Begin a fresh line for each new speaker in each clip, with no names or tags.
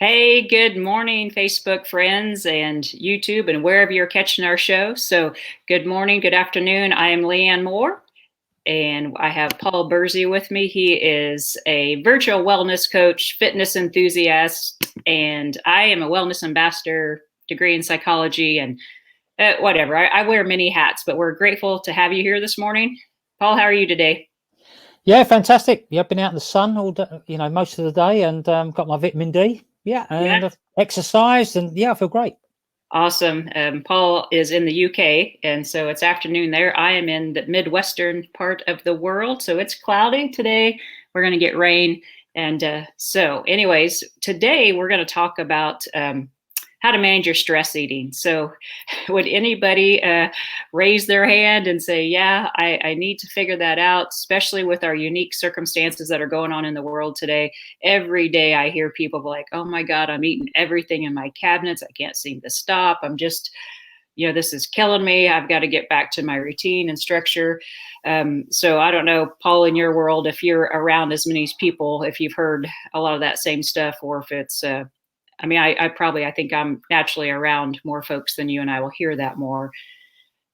Hey, good morning, Facebook friends and YouTube and wherever you're catching our show. So, good morning, good afternoon. I am Leanne Moore, and I have Paul Bursey with me. He is a virtual wellness coach, fitness enthusiast, and I am a wellness ambassador, degree in psychology, and whatever. I wear many hats, but we're grateful to have you here this morning. Paul, how are you today?
Yeah, fantastic. Yeah, I've been out in the sun all day, most of the day, and got my vitamin D. Yeah, and
Yeah.
I've exercised, and yeah, I feel great.
Awesome. Paul is in the UK, and so it's afternoon there. I am in the Midwestern part of the world, so it's cloudy today. We're going to get rain. And anyways, today we're going to talk about how to manage your stress eating. So, would anybody raise their hand and say, yeah, I need to figure that out, especially with our unique circumstances that are going on in the world today? Every day I hear people like, oh my God, I'm eating everything in my cabinets. I can't seem to stop. I'm just, this is killing me. I've got to get back to my routine and structure. So I don't know, Paul, in your world, if you're around as many people, if you've heard a lot of that same stuff, or if it's, I think I'm naturally around more folks than you, and I will hear that more.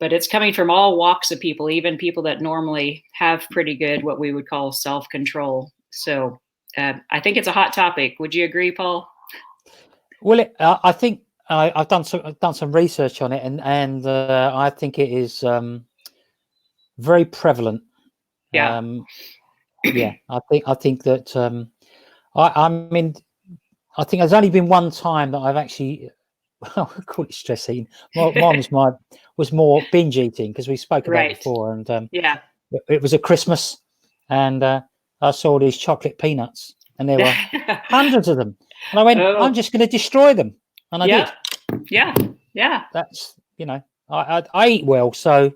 But it's coming from all walks of people, even people that normally have pretty good, what we would call self-control. So I think it's a hot topic. Would you agree, Paul?
Well, I think I've done some research on it, and I think it is very prevalent.
Yeah.
Yeah, I think that I mean, I think there's only been one time that I've actually, well, I call it stress eating. Mine was more binge eating, because we spoke about it
Right.
before, and
Yeah.
it was at Christmas, and I saw these chocolate peanuts, and there were hundreds of them, and I went,
Oh,
I'm just going to destroy them, and I
yeah.
did.
Yeah. Yeah.
That's I eat well, so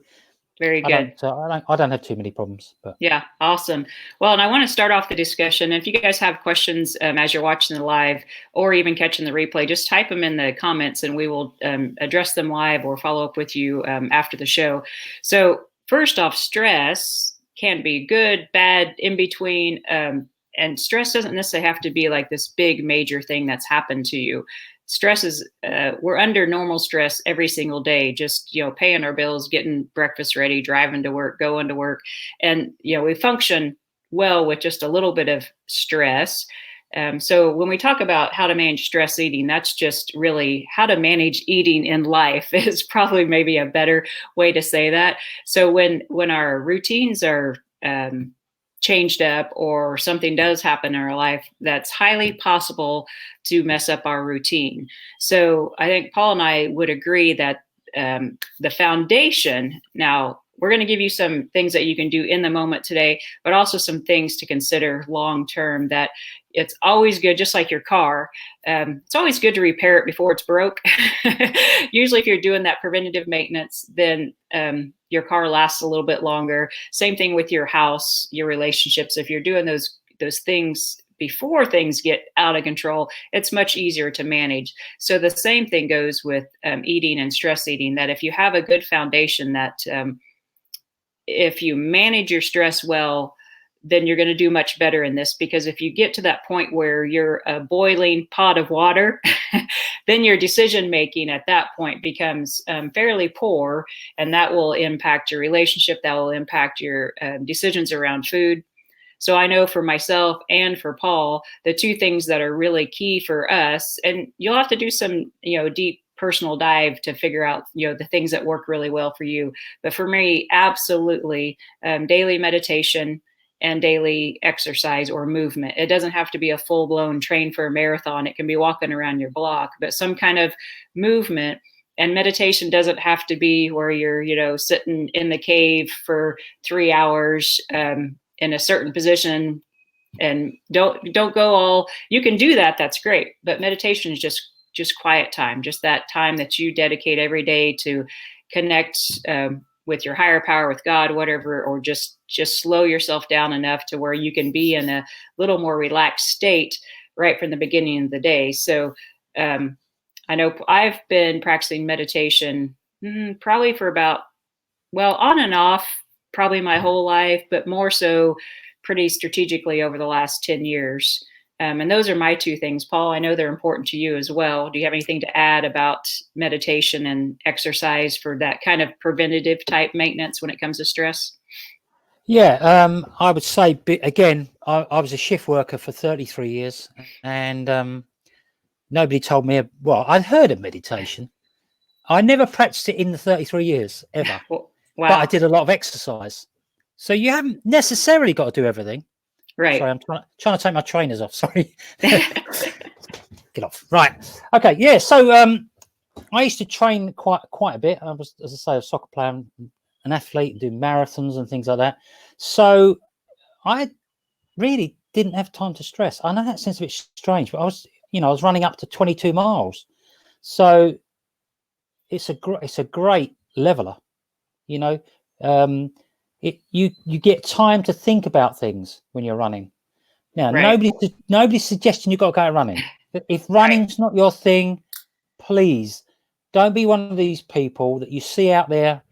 Very
I
good.
don't have too many problems. But
Yeah, awesome. Well, and I want to start off the discussion. If you guys have questions as you're watching the live or even catching the replay, just type them in the comments and we will address them live or follow up with you after the show. So, first off, stress can be good, bad, in between. And stress doesn't necessarily have to be like this big major thing that's happened to you. Stress is we're under normal stress every single day, just paying our bills, getting breakfast ready, driving to work, going to work, and we function well with just a little bit of stress. So when we talk about how to manage stress eating, that's just really how to manage eating in life is probably maybe a better way to say that. So when our routines are changed up or something does happen in our life, that's highly possible to mess up our routine. So I think Paul and I would agree that the foundation, now we're going to give you some things that you can do in the moment today, but also some things to consider long term, that it's always good, just like your car. It's always good to repair it before it's broke. Usually if you're doing that preventative maintenance, then your car lasts a little bit longer. Same thing with your house, your relationships. If you're doing those things before things get out of control, it's much easier to manage. So the same thing goes with eating and stress eating, that if you have a good foundation, that if you manage your stress well, then you're going to do much better in this. Because if you get to that point where you're a boiling pot of water, then your decision making at that point becomes fairly poor, and that will impact your relationship, that will impact your decisions around food. So I know for myself and for Paul, the two things that are really key for us, and you'll have to do some, deep personal dive to figure out, the things that work really well for you. But for me, absolutely, daily meditation and daily exercise or movement. It doesn't have to be a full blown train for a marathon. It can be walking around your block, but some kind of movement. And meditation doesn't have to be where you're, sitting in the cave for 3 hours in a certain position, and don't go all. You can do that, that's great, but meditation is just quiet time, just that time that you dedicate every day to connect with your higher power, with God, whatever, or just slow yourself down enough to where you can be in a little more relaxed state right from the beginning of the day. So I know I've been practicing meditation probably for about, well, on and off, probably my whole life, but more so pretty strategically over the last 10 years. And those are my two things. Paul, I know they're important to you as well. Do you have anything to add about meditation and exercise for that kind of preventative type maintenance when it comes to stress?
Yeah, I would say, again, I was a shift worker for 33 years, and nobody told me. Well, I'd heard of meditation. I never practiced it in the 33 years ever,
Well,
but I
wow.
did a lot of exercise. So you haven't necessarily got to do everything.
Right.
Sorry, I'm trying to take my trainers off. Sorry. Get off. Right. Okay. Yeah. So I used to train quite a bit. I was, as I say, a soccer player, an athlete, do marathons and things like that. So I really didn't have time to stress. I know that sounds a bit strange, but I was running up to 22 miles. So it's a great leveler. You know, you get time to think about things when you're running. Now,
Right.
nobody's suggesting you've got to go running. If
Right.
running's not your thing, please don't be one of these people that you see out there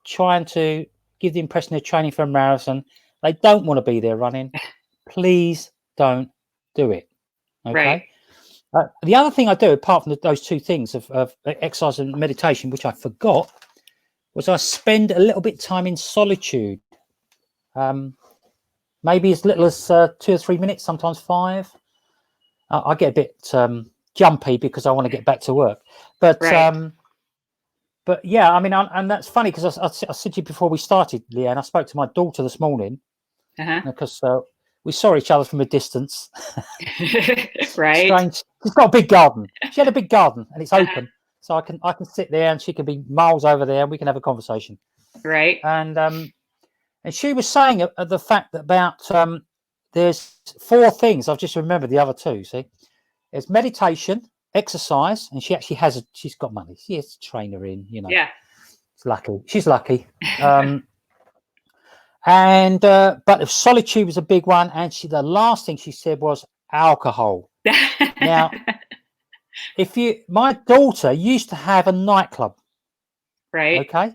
trying to give the impression they're training for a marathon. They don't want to be there running. Please don't do it.
Right.
Okay. The other thing I do, apart from those two things of exercise and meditation, which I forgot, was I spend a little bit of time in solitude. Maybe as little as 2 or 3 minutes, sometimes 5. I get a bit jumpy because I want to get back to work. But
Right.
but yeah, I mean, and that's funny because I said to you before we started, Leanne, I spoke to my daughter this morning
Uh-huh.
because we saw each other from a distance.
Right.
Strange. She's got a big garden. She had a big garden and it's
Uh-huh.
open, so I can sit there and she can be miles over there and we can have a conversation.
Right.
And she was saying the fact that about there's 4 things. I've just remembered the other 2. See, there's meditation, exercise, and she actually she's got money. She has a trainer in,
Yeah.
It's lucky. She's lucky. And but solitude was a big one. And the last thing she said was alcohol. Now, my daughter used to have a nightclub.
Right.
Okay.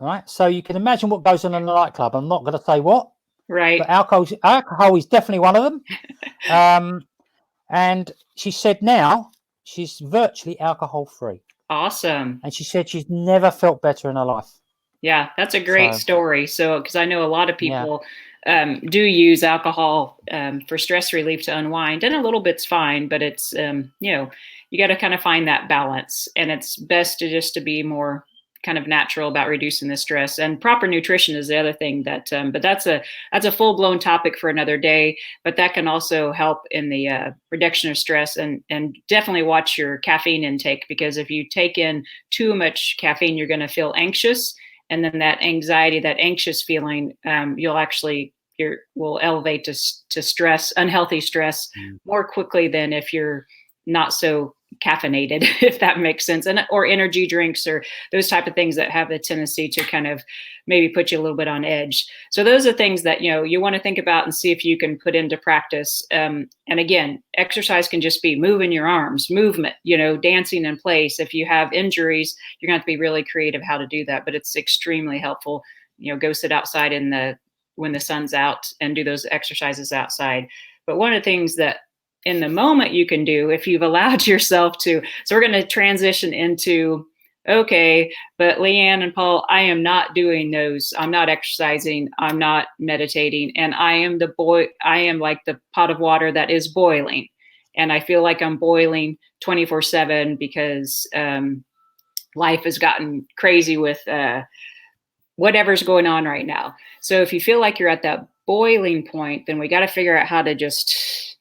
All right. So you can imagine what goes on in a nightclub. I'm not going to say what,
Right.
but alcohol is definitely one of them. And she said now she's virtually alcohol free.
Awesome.
And she said she's never felt better in her life.
Yeah, that's a great
So
story. So, because I know a lot of
yeah,
people do use alcohol for stress relief to unwind, and a little bit's fine, but it's you got to kind of find that balance, and it's best to be more kind of natural about reducing the stress. And proper nutrition is the other thing that, but that's a full blown topic for another day. But that can also help in the reduction of stress, and definitely watch your caffeine intake, because if you take in too much caffeine, you're going to feel anxious, and then that anxiety, that anxious feeling, will elevate to stress, unhealthy stress, more quickly than if you're not so caffeinated, if that makes sense, and or energy drinks or those type of things that have the tendency to kind of maybe put you a little bit on edge. So those are things that you want to think about and see if you can put into practice. And again, exercise can just be moving your arms, movement, dancing in place. If you have injuries, you're going to have to be really creative how to do that, but it's extremely helpful. Go sit outside when the sun's out and do those exercises outside. But one of the things that in the moment you can do, if you've allowed yourself to, so we're going to transition into, okay, but Leanne and Paul, I am not doing those. I'm not exercising. I'm not meditating. And I am like the pot of water that is boiling. And I feel like I'm boiling 24/7 because life has gotten crazy with whatever's going on right now. So if you feel like you're at that boiling point, then we got to figure out how to just,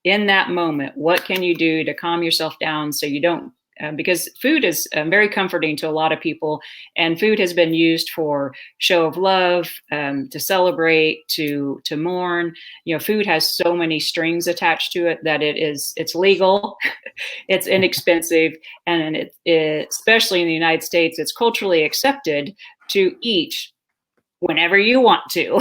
in that moment, what can you do to calm yourself down so you don't, because food is very comforting to a lot of people, and food has been used for show of love, to celebrate, to mourn. Food has so many strings attached to it that it's legal, it's inexpensive, and especially in the United States, it's culturally accepted to eat whenever you want to.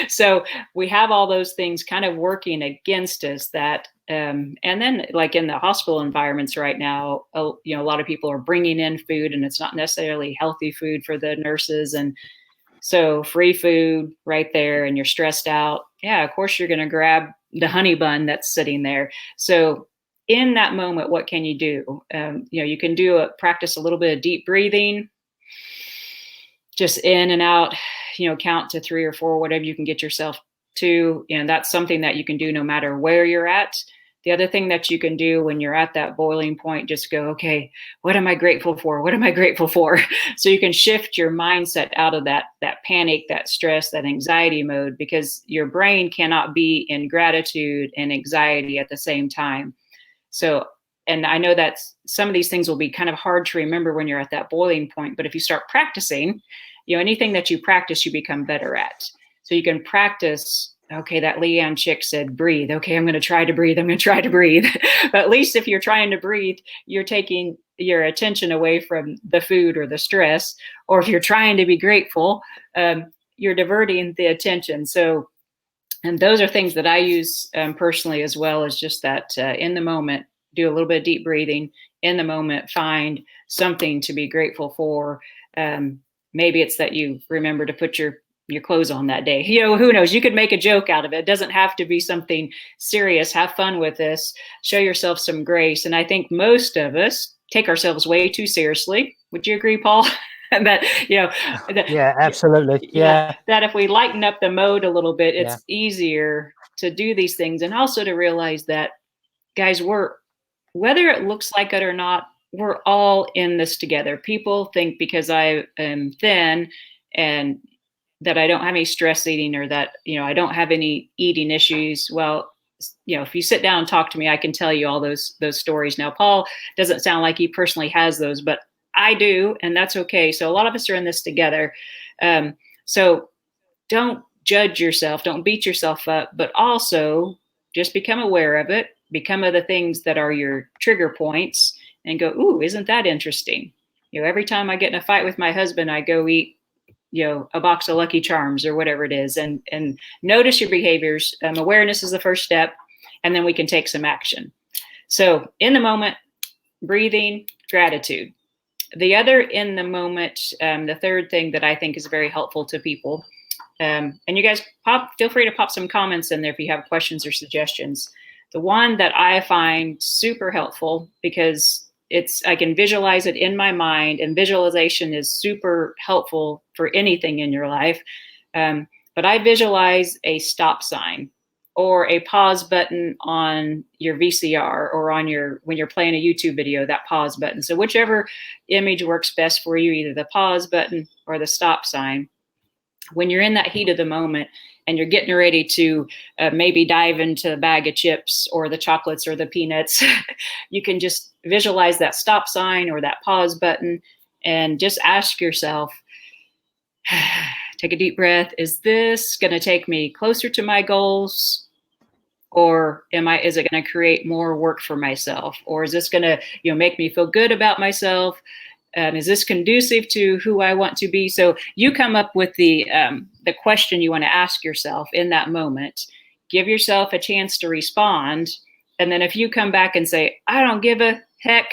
So we have all those things kind of working against us that, and then like in the hospital environments right now, a lot of people are bringing in food and it's not necessarily healthy food for the nurses. And so free food right there, and you're stressed out. Yeah, of course you're going to grab the honey bun that's sitting there. So in that moment, what can you do? You can practice a little bit of deep breathing, just in and out, count to 3 or 4, whatever you can get yourself to. That's something that you can do no matter where you're at. The other thing that you can do when you're at that boiling point, just go, okay, what am I grateful for? What am I grateful for? So you can shift your mindset out of that panic, that stress, that anxiety mode, because your brain cannot be in gratitude and anxiety at the same time. So, and I know that some of these things will be kind of hard to remember when you're at that boiling point, but if you start practicing, anything that you practice, you become better at. So you can practice, okay, that Leanne chick said, breathe. Okay, I'm going to try to breathe. I'm going to try to breathe. But at least if you're trying to breathe, you're taking your attention away from the food or the stress. Or if you're trying to be grateful, you're diverting the attention. So, and those are things that I use personally, as well as just that in the moment, do a little bit of deep breathing in the moment, find something to be grateful for. Maybe it's that you remember to put your clothes on that day. Who knows? You could make a joke out of it. It doesn't have to be something serious. Have fun with this. Show yourself some grace. And I think most of us take ourselves way too seriously. Would you agree, Paul?
Yeah, absolutely. Yeah.
That if we lighten up the mode a little bit, it's easier to do these things. And also to realize that, guys, whether it looks like it or not, we're all in this together. People think because I am thin and that I don't have any stress eating, or that, I don't have any eating issues. Well, if you sit down and talk to me, I can tell you all those stories. Now, Paul doesn't sound like he personally has those, but I do, and that's okay. So a lot of us are in this together. So don't judge yourself, don't beat yourself up, but also just become aware of it, become of the things that are your trigger points, and go, ooh, isn't that interesting? Every time I get in a fight with my husband, I go eat, a box of Lucky Charms or whatever it is, and notice your behaviors. Awareness is the first step, and then we can take some action. So in the moment, breathing, gratitude. The other in the moment, the third thing that I think is very helpful to people, and you guys feel free to pop some comments in there if you have questions or suggestions. The one that I find super helpful, because I can visualize it in my mind, and visualization is super helpful for anything in your life. But I visualize a stop sign or a pause button on your VCR, or when you're playing a YouTube video, that pause button. So whichever image works best for you, either the pause button or the stop sign. When you're in that heat of the moment and you're getting ready to maybe dive into a bag of chips or the chocolates or the peanuts, you can just visualize that stop sign or that pause button and just ask yourself, take a deep breath. Is this going to take me closer to my goals? Or is it going to create more work for myself? Or is this going to, make me feel good about myself? Is this conducive to who I want to be? So you come up with the question you want to ask yourself in that moment. Give yourself a chance to respond. And then if you come back and say, I don't give a heck,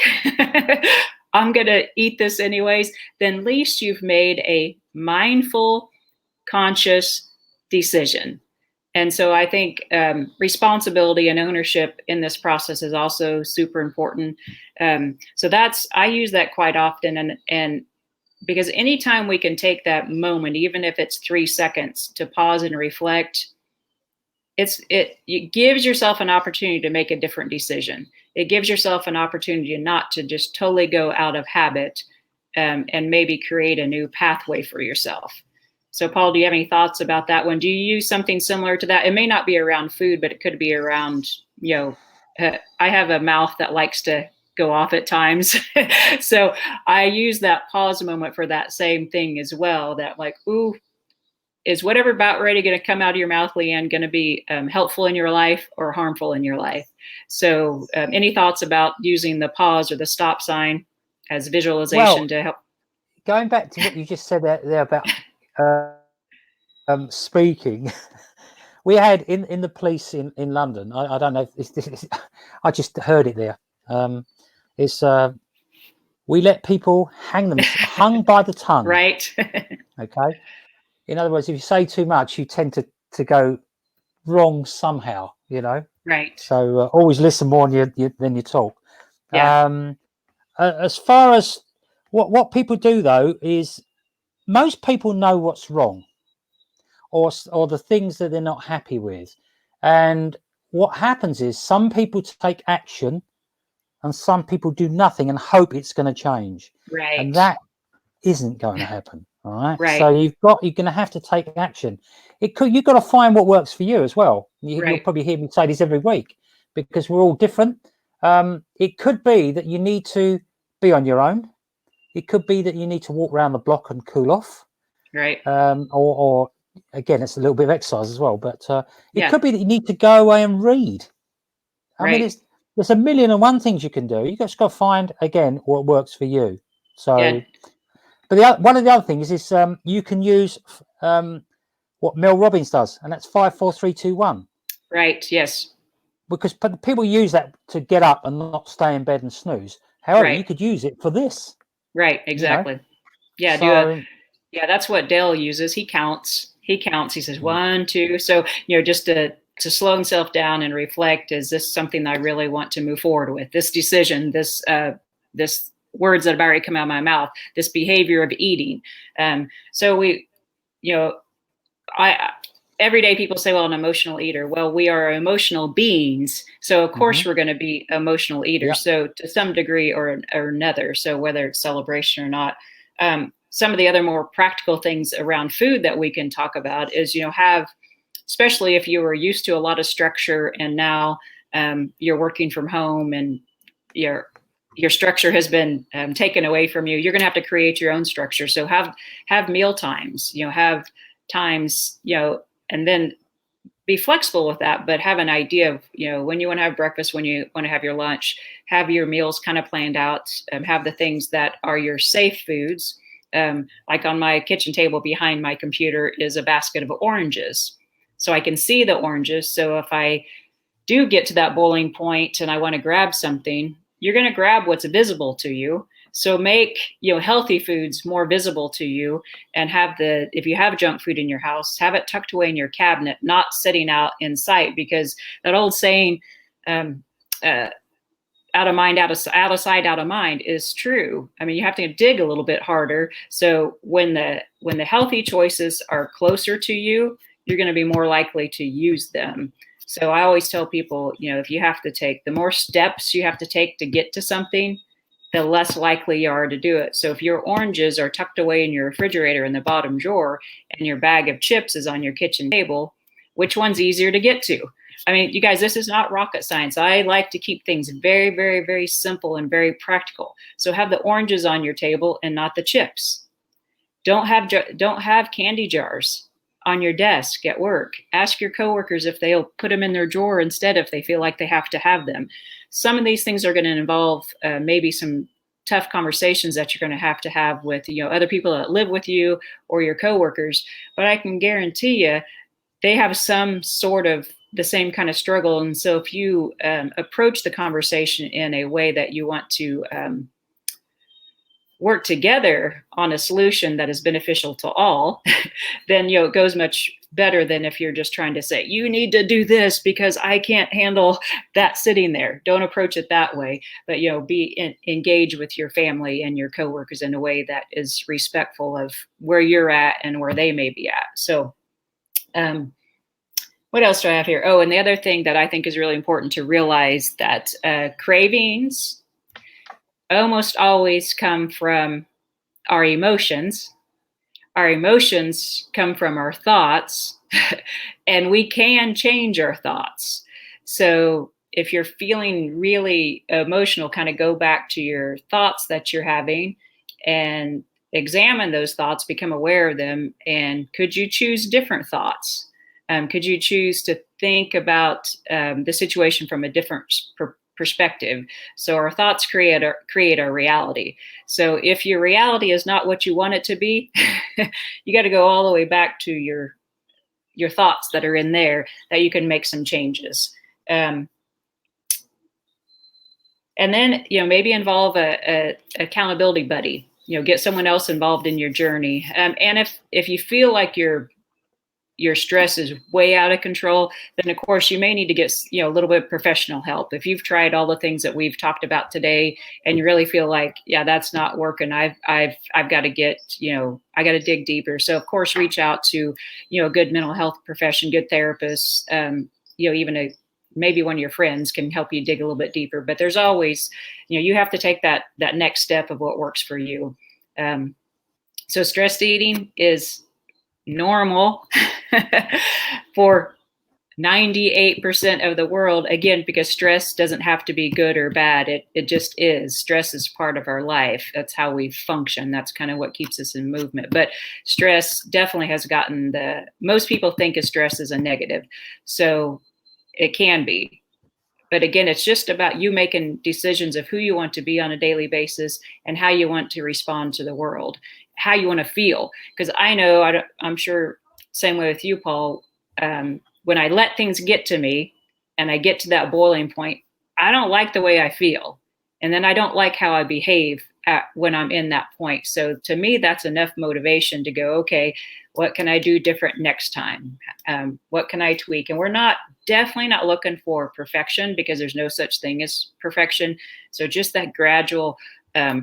I'm going to eat this anyways, then at least you've made a mindful, conscious decision. And so I think responsibility and ownership in this process is also super important. So I use that quite often. And because anytime we can take that moment, even if it's 3 seconds, to pause and reflect, it gives yourself an opportunity to make a different decision. It gives yourself an opportunity not to just totally go out of habit, and maybe create a new pathway for yourself. So, Paul, do you have any thoughts about that one? Do you use something similar to that? It may not be around food, but it could be around, I have a mouth that likes to go off at times. So I use that pause moment for that same thing as well, that like, ooh, is whatever about ready going to come out of your mouth, Leanne, going to be helpful in your life or harmful in your life? So any thoughts about using the pause or the stop sign as visualization to help?
Going back to what you just said there about speaking, we had in the police in London, I don't know if this I just heard it there. It's we let people hung by the tongue.
Right.
Okay. In other words, if you say too much, you tend to go wrong somehow. you know.
Right.
So always listen more than you talk.
Yeah.
As far as what people do though is most people know what's wrong, or the things that they're not happy with, and what happens is some people take action and some people do nothing and hope it's going to change, and
Right.
that isn't going to happen. All right, so
Right.
you're going to have to take action. You've got to find what works for you as well. You'll
Right.
probably hear me say this every week because we're all different. It could be that you need to be on your own. It could be that you need to walk around the block and cool off,
Right.
or again, it's a little bit of exercise as well. But it
Yeah.
could be that you need to go away and read. I mean,
Right.
there's a million and one things you can do. You just got to find again what works for you.
Yeah.
So, but one of the other things is you can use what Mel Robbins does, and that's 5, 4, 3, 2, 1.
Right. Yes.
Because people use that to get up and not stay in bed and snooze. However,
Right.
you could use it for this.
Right.
You know,
Exactly. Yeah.
so
Yeah, that's what Dale uses. He counts. He counts. He says 1, 2. So, just to slow himself down and reflect, is this something that I really want to move forward with? This decision, this words that have already come out of my mouth, this behavior of eating. So you know, I every day people say, well, an emotional eater. Well, we are emotional beings. So of course we're going to be emotional
yeah.
eaters. So to some degree or another. So whether it's celebration or not, some of the other more practical things around food that we can talk about is, have, especially if you were used to a lot of structure and now you're working from home and your structure has been taken away from you. You're going to have to create your own structure. So have meal times, have times, and then be flexible with that, but have an idea of, when you want to have breakfast, when you want to have your lunch, have your meals kind of planned out, have the things that are your safe foods. Like on my kitchen table behind my computer is a basket of oranges. So I can see the oranges. So if I do get to that boiling point and I want to grab something, you're going to grab what's visible to you. So make, healthy foods more visible to you, and if you have junk food in your house, have it tucked away in your cabinet, not sitting out in sight, because that old saying, out of mind, out of sight, out of mind is true. I mean, you have to dig a little bit harder. So when the healthy choices are closer to you, you're going to be more likely to use them. So I always tell people, if you have to take the more steps you have to take to get to something, the less likely you are to do it. So if your oranges are tucked away in your refrigerator in the bottom drawer and your bag of chips is on your kitchen table, which one's easier to get to? I mean, you guys, this is not rocket science. I like to keep things very, very, very simple and very practical. So have the oranges on your table and not the chips. Don't have candy jars on your desk at work. Ask your coworkers if they'll put them in their drawer instead if they feel like they have to have them. Some of these things are going to involve maybe some tough conversations that you're going to have with other people that live with you or your coworkers. But I can guarantee you they have some sort of the same kind of struggle. And so if you approach the conversation in a way that you want to work together on a solution that is beneficial to all, then it goes much better than if you're just trying to say, you need to do this because I can't handle that sitting there. Don't approach it that way, but engage with your family and your coworkers in a way that is respectful of where you're at and where they may be at. So what else do I have here? Oh, and the other thing that I think is really important to realize that cravings almost always come from our emotions. Our emotions come from our thoughts, and we can change our thoughts. So if you're feeling really emotional, kind of go back to your thoughts that you're having and examine those thoughts, become aware of them, and could you choose different thoughts? Could you choose to think about the situation from a different perspective? So our thoughts create our reality. So if your reality is not what you want it to be, you got to go all the way back to your thoughts that are in there that you can make some changes. And then maybe involve a accountability buddy. Get someone else involved in your journey. And if you feel like you're your stress is way out of control, then of course you may need to get, a little bit of professional help. If you've tried all the things that we've talked about today and you really feel like, yeah, that's not working, I've got to get, I got to dig deeper. So of course, reach out to, a good mental health profession, good therapists, even maybe one of your friends can help you dig a little bit deeper. But there's always, you have to take that next step of what works for you. So stress eating is normal for 98% of the world, again, because stress doesn't have to be good or bad. It just is. Stress is part of our life. That's how we function. That's kind of what keeps us in movement. But stress definitely has gotten most people think of stress as a negative. So it can be. But again, it's just about you making decisions of who you want to be on a daily basis and how you want to respond to the world, how you want to feel. Because I know, I'm sure, same way with you, Paul, when I let things get to me and I get to that boiling point, I don't like the way I feel. And then I don't like how I behave when I'm in that point. So to me, that's enough motivation to go, okay, what can I do different next time? What can I tweak? And we're definitely not looking for perfection, because there's no such thing as perfection. So just that gradual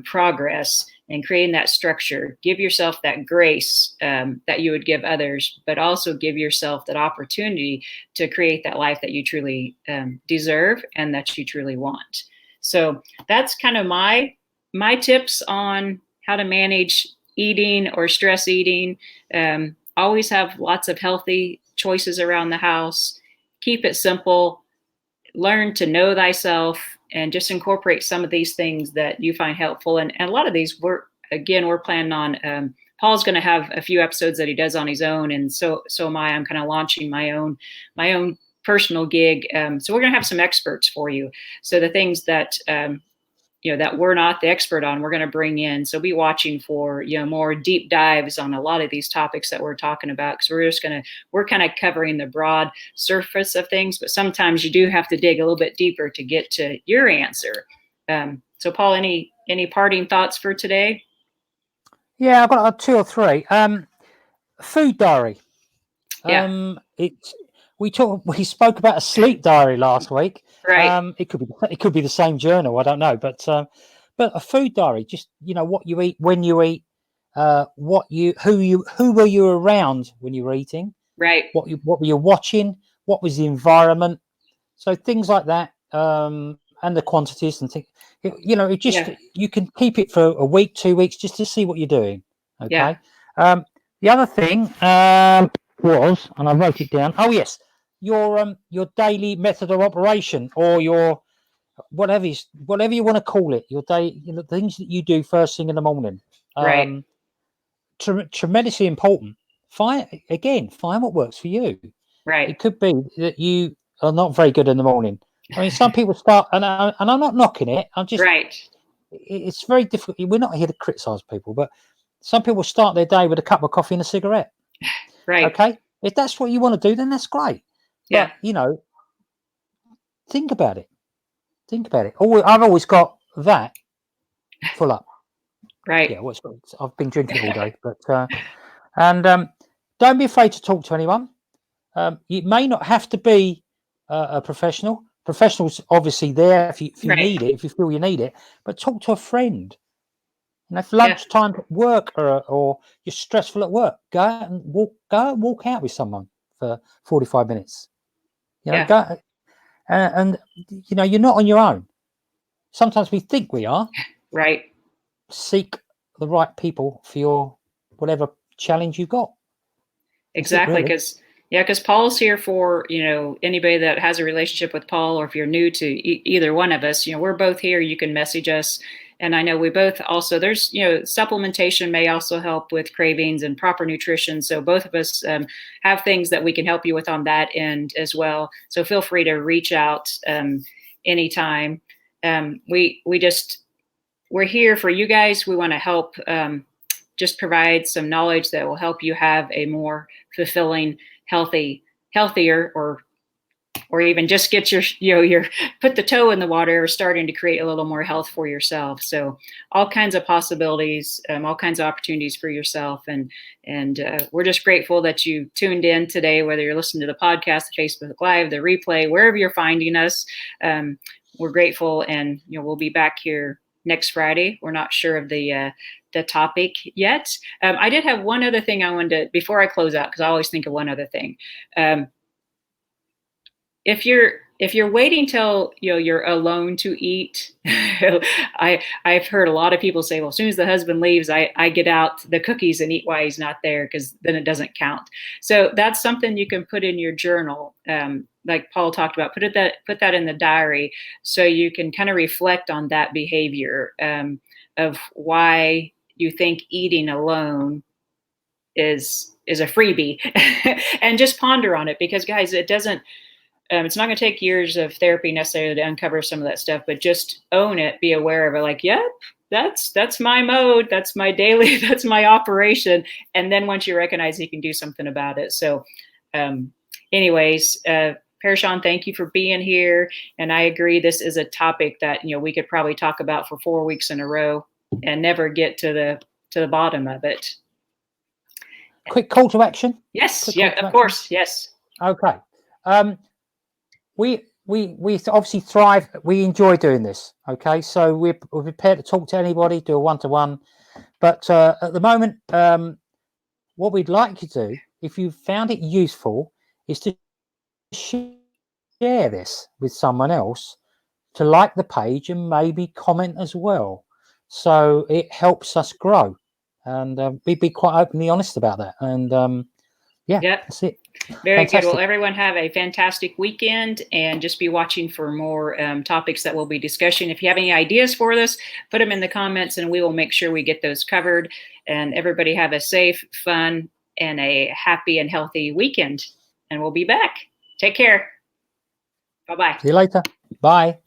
progress and creating that structure, give yourself that grace that you would give others, but also give yourself that opportunity to create that life that you truly deserve and that you truly want. So that's kind of my tips on how to manage eating or stress eating. Always have lots of healthy choices around the house. Keep it simple. Learn to know thyself, and just incorporate some of these things that you find helpful. And a lot of these, we're planning on. Paul's going to have a few episodes that he does on his own, and so am I. I'm kind of launching my own personal gig. So we're going to have some experts for you. So the things that that we're not the expert on, we're going to bring in. So be watching for, more deep dives on a lot of these topics that we're talking about, because we're kind of covering the broad surface of things, but sometimes you do have to dig a little bit deeper to get to your answer. So Paul, any parting thoughts for today?
Yeah, I've got 2 or 3. Food diary.
Yeah.
We spoke about a sleep diary last week.
Right.
It could be the same journal, I don't know, but a food diary, just what you eat, when you eat, who were you around when you were eating,
Right.
what were you watching, what was the environment, so things like that, and the quantities and things. You can keep it for a week, 2 weeks, just to see what you're doing. Okay.
Yeah.
The other thing was, and I wrote it down. Oh yes, your daily method of operation, or your whatever you want to call it, your day, the things that you do first thing in the morning.
Right.
Tremendously important. Find what works for you.
Right.
It could be that you are not very good in the morning. I mean, some people start, and I'm not knocking it. I'm just,
right.
It's very difficult. We're not here to criticize people, but some people start their day with a cup of coffee and a cigarette.
Right.
Okay. If that's what you want to do, then that's great.
Yeah.
But, think about it. I've always got that full up.
Right.
Yeah. I've been drinking all day, but, and don't be afraid to talk to anyone. You may not have to be a professional. Professionals obviously there if you
Right.
need it, if you feel you need it. But talk to a friend. And if lunchtime at work or you're stressful at work, go and walk out with someone for 45 minutes. Go and you're not on your own. Sometimes we think we are.
Right.
Seek the right people for your whatever challenge you got.
Exactly, because Paul's here for anybody that has a relationship with Paul, or if you're new to either one of us, we're both here. You can message us, and I know we both also, there's supplementation may also help with cravings and proper nutrition. So both of us have things that we can help you with on that end as well. So feel free to reach out anytime. We're here for you guys. We want to help. Just provide some knowledge that will help you have a more fulfilling, healthier, or or even just get your put the toe in the water, starting to create a little more health for yourself. So all kinds of possibilities, all kinds of opportunities for yourself. And we're just grateful that you tuned in today, whether you're listening to the podcast, the Facebook Live, the replay, wherever you're finding us. We're grateful, and we'll be back here next Friday. We're not sure of the topic yet. I did have one other thing I wanted to, before I close out, because I always think of one other thing. If you're waiting till you're alone to eat, I've heard a lot of people say, well, as soon as the husband leaves, I get out the cookies and eat while he's not there, because then it doesn't count. So that's something you can put in your journal, like Paul talked about. Put that in the diary, so you can kind of reflect on that behavior, of why you think eating alone is a freebie, and just ponder on it, because guys, it doesn't. It's not going to take years of therapy necessarily to uncover some of that stuff, but just own it, be aware of it. Like, yep, that's my mode. That's my daily, that's my operation. And then once you recognize, you can do something about it. So anyways, Parashon, thank you for being here. And I agree, this is a topic that, we could probably talk about for 4 weeks in a row and never get to the bottom of it.
Quick call to action.
Yes. Yeah, of course. Yes.
Okay. We obviously thrive. We enjoy doing this. Okay, so we're prepared to talk to anybody, do a one-to-one. But at the moment, what we'd like you to do, if you found it useful, is to share this with someone else, to like the page and maybe comment as well. So it helps us grow, and we'd be quite openly honest about that. And yep. That's it.
Very fantastic. Good. Well, everyone have a fantastic weekend, and just be watching for more topics that we'll be discussing. If you have any ideas for this, put them in the comments, and we will make sure we get those covered. And everybody have a safe, fun, and a happy and healthy weekend. And we'll be back. Take care. Bye-bye.
See you later. Bye.